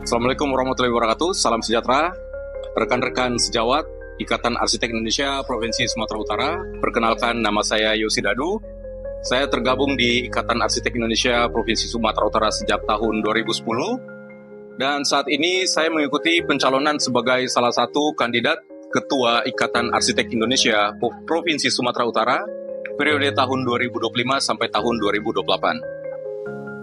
Assalamualaikum warahmatullahi wabarakatuh. Salam sejahtera, rekan-rekan sejawat Ikatan Arsitek Indonesia Provinsi Sumatera Utara. Perkenalkan, nama saya Yosi Dadu. Saya tergabung di Ikatan Arsitek Indonesia Provinsi Sumatera Utara sejak tahun 2010. Dan saat ini saya mengikuti pencalonan sebagai salah satu kandidat Ketua Ikatan Arsitek Indonesia Provinsi Sumatera Utara periode tahun 2025 sampai tahun 2028.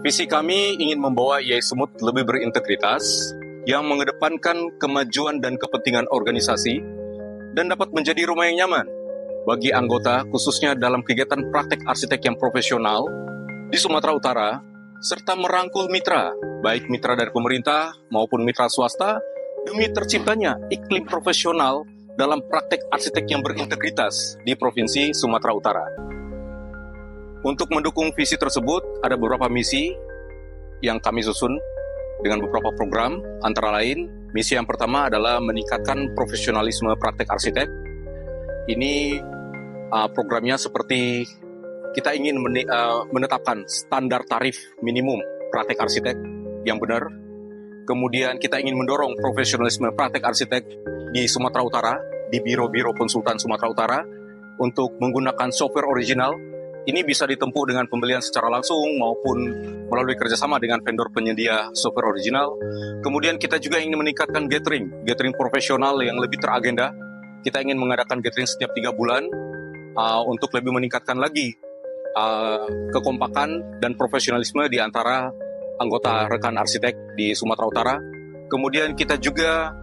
Visi kami ingin membawa IAI Sumut lebih berintegritas, yang mengedepankan kemajuan dan kepentingan organisasi, dan dapat menjadi rumah yang nyaman bagi anggota, khususnya dalam kegiatan praktek arsitek yang profesional di Sumatera Utara, serta merangkul mitra, baik mitra dari pemerintah maupun mitra swasta, demi terciptanya iklim profesional dalam praktek arsitek yang berintegritas di Provinsi Sumatera Utara. Untuk mendukung visi tersebut, ada beberapa misi yang kami susun dengan beberapa program, antara lain, misi yang pertama adalah meningkatkan profesionalisme praktek arsitek. Ini programnya seperti kita ingin menetapkan standar tarif minimum praktek arsitek yang benar. Kemudian kita ingin mendorong profesionalisme praktek arsitek di Sumatera Utara, di biro-biro konsultan Sumatera Utara, untuk menggunakan software original. Ini bisa ditempuh dengan pembelian secara langsung maupun melalui kerjasama dengan vendor penyedia software original. Kemudian kita juga ingin meningkatkan gathering profesional yang lebih teragenda. Kita ingin mengadakan gathering setiap 3 bulan untuk lebih meningkatkan lagi kekompakan dan profesionalisme di antara anggota rekan arsitek di Sumatera Utara. Kemudian kita juga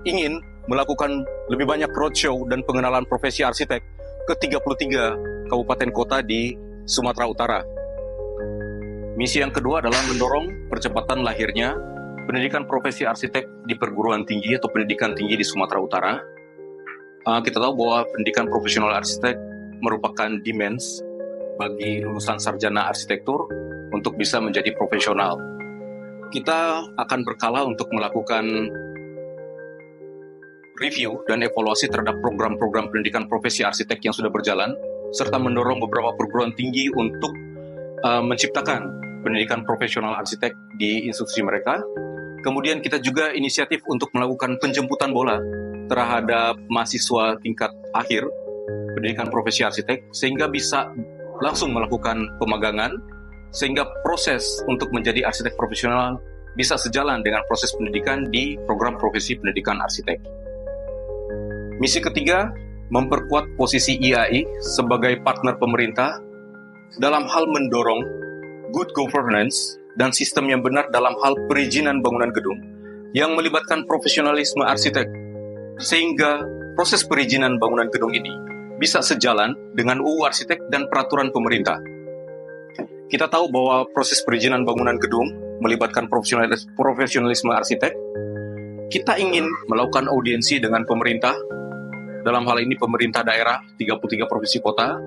ingin melakukan lebih banyak roadshow dan pengenalan profesi arsitek ke 33 kabupaten kota di Sumatera Utara. Misi yang kedua adalah mendorong percepatan lahirnya pendidikan profesi arsitek di perguruan tinggi atau pendidikan tinggi di Sumatera Utara. Kita tahu bahwa pendidikan profesional arsitek merupakan demands bagi lulusan sarjana arsitektur untuk bisa menjadi profesional. Kita akan berkala untuk melakukan review dan evaluasi terhadap program-program pendidikan profesi arsitek yang sudah berjalan, serta mendorong beberapa perguruan tinggi untuk menciptakan pendidikan profesional arsitek di institusi mereka. Kemudian kita juga inisiatif untuk melakukan penjemputan bola terhadap mahasiswa tingkat akhir pendidikan profesi arsitek, sehingga bisa langsung melakukan pemagangan, sehingga proses untuk menjadi arsitek profesional bisa sejalan dengan proses pendidikan di program profesi pendidikan arsitek. Misi ketiga, memperkuat posisi IAI sebagai partner pemerintah dalam hal mendorong good governance dan sistem yang benar dalam hal perizinan bangunan gedung yang melibatkan profesionalisme arsitek, sehingga proses perizinan bangunan gedung ini bisa sejalan dengan UU Arsitek dan peraturan pemerintah. Kita tahu bahwa proses perizinan bangunan gedung melibatkan profesionalisme arsitek. Kita ingin melakukan audiensi dengan pemerintah, dalam hal ini pemerintah daerah 33 provinsi kota,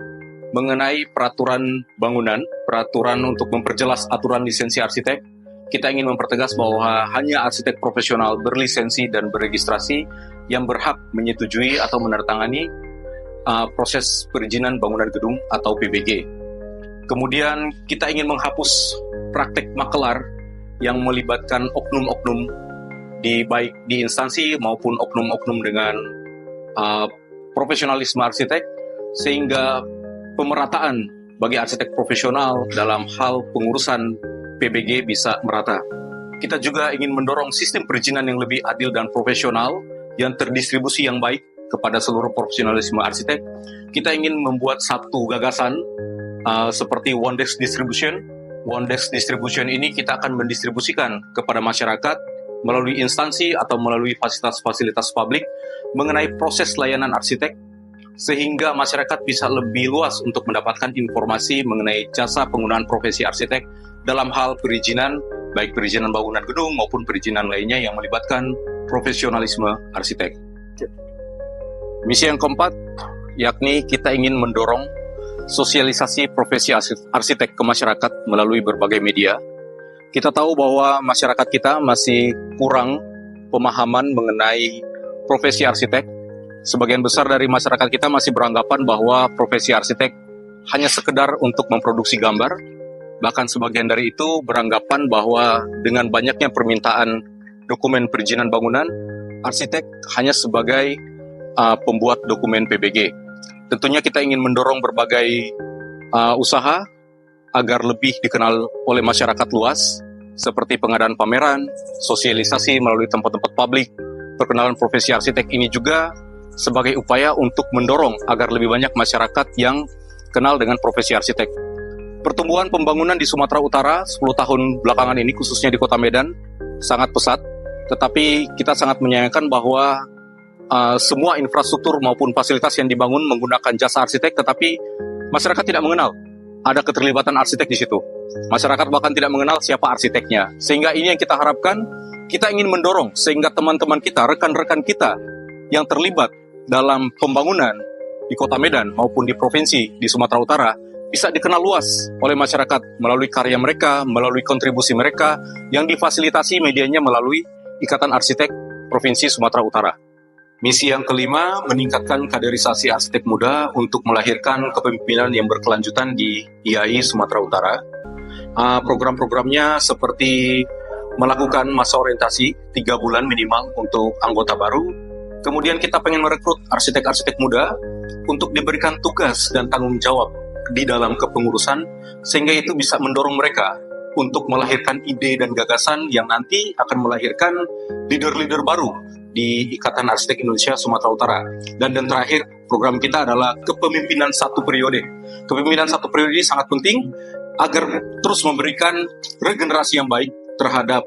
mengenai peraturan bangunan, peraturan untuk memperjelas aturan lisensi arsitek. Kita ingin mempertegas bahwa hanya arsitek profesional berlisensi dan beregistrasi yang berhak menyetujui atau menandatangani proses perizinan bangunan gedung atau PBG. Kemudian kita ingin menghapus praktek makelar yang melibatkan oknum-oknum baik di instansi maupun oknum-oknum dengan profesionalisme arsitek, sehingga pemerataan bagi arsitek profesional dalam hal pengurusan PBG bisa merata. Kita juga ingin mendorong sistem perizinan yang lebih adil dan profesional yang terdistribusi yang baik kepada seluruh profesionalisme arsitek. Kita ingin membuat satu gagasan seperti One Desk Distribution. One Desk Distribution ini kita akan mendistribusikan kepada masyarakat melalui instansi atau melalui fasilitas-fasilitas publik mengenai proses layanan arsitek, sehingga masyarakat bisa lebih luas untuk mendapatkan informasi mengenai jasa penggunaan profesi arsitek dalam hal perizinan, baik perizinan bangunan gedung maupun perizinan lainnya yang melibatkan profesionalisme arsitek. Misi yang keempat, yakni kita ingin mendorong sosialisasi profesi arsitek ke masyarakat melalui berbagai media. Kita tahu bahwa masyarakat kita masih kurang pemahaman mengenai profesi arsitek. Sebagian besar dari masyarakat kita masih beranggapan bahwa profesi arsitek hanya sekedar untuk memproduksi gambar. Bahkan sebagian dari itu beranggapan bahwa dengan banyaknya permintaan dokumen perizinan bangunan, arsitek hanya sebagai pembuat dokumen PBG. Tentunya kita ingin mendorong berbagai usaha agar lebih dikenal oleh masyarakat luas, seperti pengadaan pameran, sosialisasi melalui tempat-tempat publik. Perkenalan profesi arsitek ini juga sebagai upaya untuk mendorong agar lebih banyak masyarakat yang kenal dengan profesi arsitek. Pertumbuhan pembangunan di Sumatera Utara 10 tahun belakangan ini, khususnya di Kota Medan, sangat pesat. Tetapi kita sangat menyayangkan bahwa semua infrastruktur maupun fasilitas yang dibangun menggunakan jasa arsitek, tetapi masyarakat tidak mengenal ada keterlibatan arsitek di situ. Masyarakat bahkan tidak mengenal siapa arsiteknya. Sehingga ini yang kita harapkan, kita ingin mendorong sehingga teman-teman kita, rekan-rekan kita yang terlibat dalam pembangunan di Kota Medan maupun di provinsi di Sumatera Utara bisa dikenal luas oleh masyarakat melalui karya mereka, melalui kontribusi mereka yang difasilitasi medianya melalui Ikatan Arsitek Provinsi Sumatera Utara. Misi yang kelima, meningkatkan kaderisasi arsitek muda untuk melahirkan kepemimpinan yang berkelanjutan di IAI Sumatera Utara. Program-programnya seperti melakukan masa orientasi 3 bulan minimal untuk anggota baru. Kemudian kita pengen merekrut arsitek-arsitek muda untuk diberikan tugas dan tanggung jawab di dalam kepengurusan, sehingga itu bisa mendorong mereka untuk melahirkan ide dan gagasan yang nanti akan melahirkan leader-leader baru di Ikatan Arsitek Indonesia Sumatera Utara. Dan terakhir, program kita adalah kepemimpinan 1 periode. Kepemimpinan 1 periode ini sangat penting agar terus memberikan regenerasi yang baik terhadap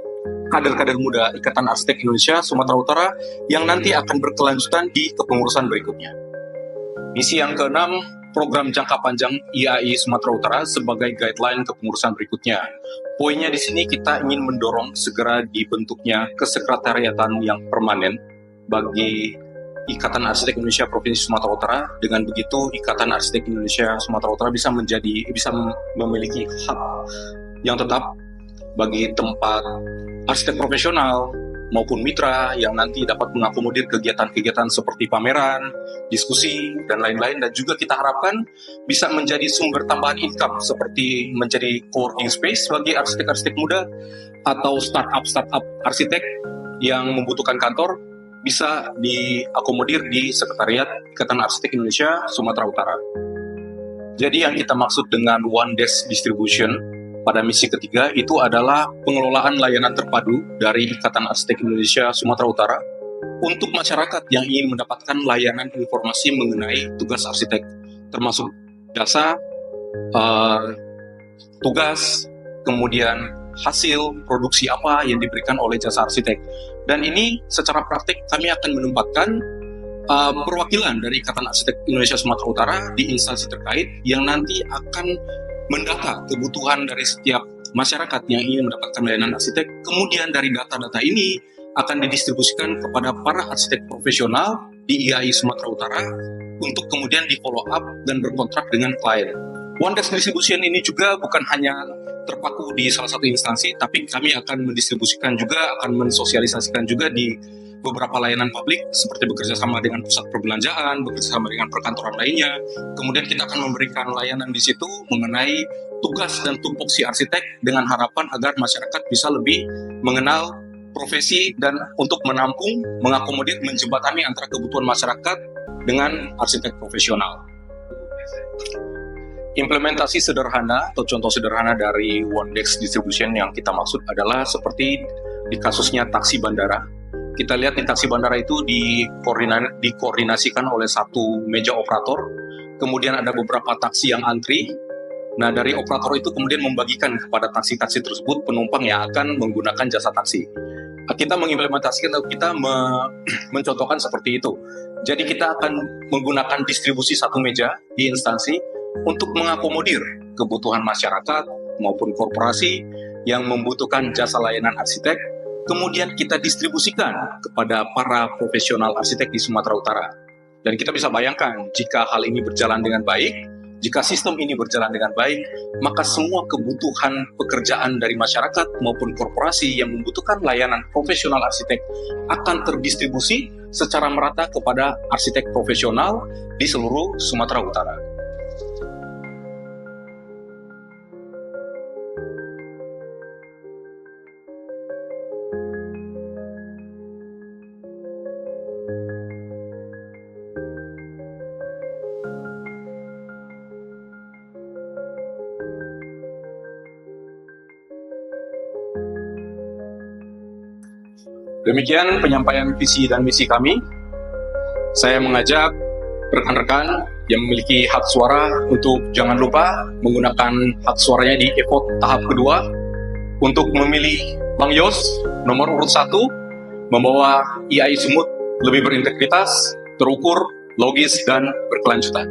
kader-kader muda Ikatan Arsitek Indonesia Sumatera Utara yang nanti akan berkelanjutan di kepengurusan berikutnya. Misi yang keenam, program jangka panjang IAI Sumatera Utara sebagai guideline kepengurusan berikutnya. Poinnya di sini kita ingin mendorong segera dibentuknya kesekretariatan yang permanen bagi Ikatan Arsitek Indonesia Provinsi Sumatera Utara. Dengan begitu, Ikatan Arsitek Indonesia Sumatera Utara bisa memiliki hub yang tetap bagi tempat arsitek profesional maupun mitra yang nanti dapat mengakomodir kegiatan-kegiatan seperti pameran, diskusi, dan lain-lain. Dan juga kita harapkan bisa menjadi sumber tambahan income seperti menjadi co-working space bagi arsitek-arsitek muda atau startup arsitek yang membutuhkan kantor bisa diakomodir di Sekretariat Ikatan Arsitek Indonesia Sumatera Utara. Jadi yang kita maksud dengan One Desk Distribution pada misi ketiga itu adalah pengelolaan layanan terpadu dari Ikatan Arsitek Indonesia Sumatera Utara untuk masyarakat yang ingin mendapatkan layanan informasi mengenai tugas arsitek, termasuk jasa, tugas, kemudian hasil produksi apa yang diberikan oleh jasa arsitek. Dan ini secara praktik kami akan menempatkan perwakilan dari Ikatan Arsitek Indonesia Sumatera Utara di instansi terkait yang nanti akan mendata kebutuhan dari setiap masyarakat yang ingin mendapatkan layanan arsitek. Kemudian dari data-data ini akan didistribusikan kepada para arsitek profesional di IAI Sumatera Utara untuk kemudian di follow up dan berkontrak dengan klien. One Desk Distribution ini juga bukan hanya terpaku di salah satu instansi, tapi kami akan mendistribusikan juga, akan mensosialisasikan juga di beberapa layanan publik seperti bekerja sama dengan pusat perbelanjaan, bekerja sama dengan perkantoran lainnya. Kemudian kita akan memberikan layanan di situ mengenai tugas dan tupoksi arsitek dengan harapan agar masyarakat bisa lebih mengenal profesi dan untuk menampung, mengakomodir, menjembatani antara kebutuhan masyarakat dengan arsitek profesional. Implementasi sederhana atau contoh sederhana dari One Desk Distribution yang kita maksud adalah seperti di kasusnya taksi bandara. Kita lihat di taksi bandara itu dikoordinasikan oleh satu meja operator, kemudian ada beberapa taksi yang antri. Nah, dari operator itu kemudian membagikan kepada taksi-taksi tersebut penumpang yang akan menggunakan jasa taksi. Kita mengimplementasikan atau kita mencontohkan seperti itu. Jadi kita akan menggunakan distribusi satu meja di instansi untuk mengakomodir kebutuhan masyarakat maupun korporasi yang membutuhkan jasa layanan arsitek. Kemudian kita distribusikan kepada para profesional arsitek di Sumatera Utara. Dan kita bisa bayangkan, jika hal ini berjalan dengan baik, jika sistem ini berjalan dengan baik, maka semua kebutuhan pekerjaan dari masyarakat maupun korporasi yang membutuhkan layanan profesional arsitek akan terdistribusi secara merata kepada arsitek profesional di seluruh Sumatera Utara. Demikian penyampaian visi dan misi kami. Saya mengajak rekan-rekan yang memiliki hak suara untuk jangan lupa menggunakan hak suaranya di e-vote tahap kedua untuk memilih Bang Yos nomor urut 1 membawa IAI Sumut lebih berintegritas, terukur, logis, dan berkelanjutan.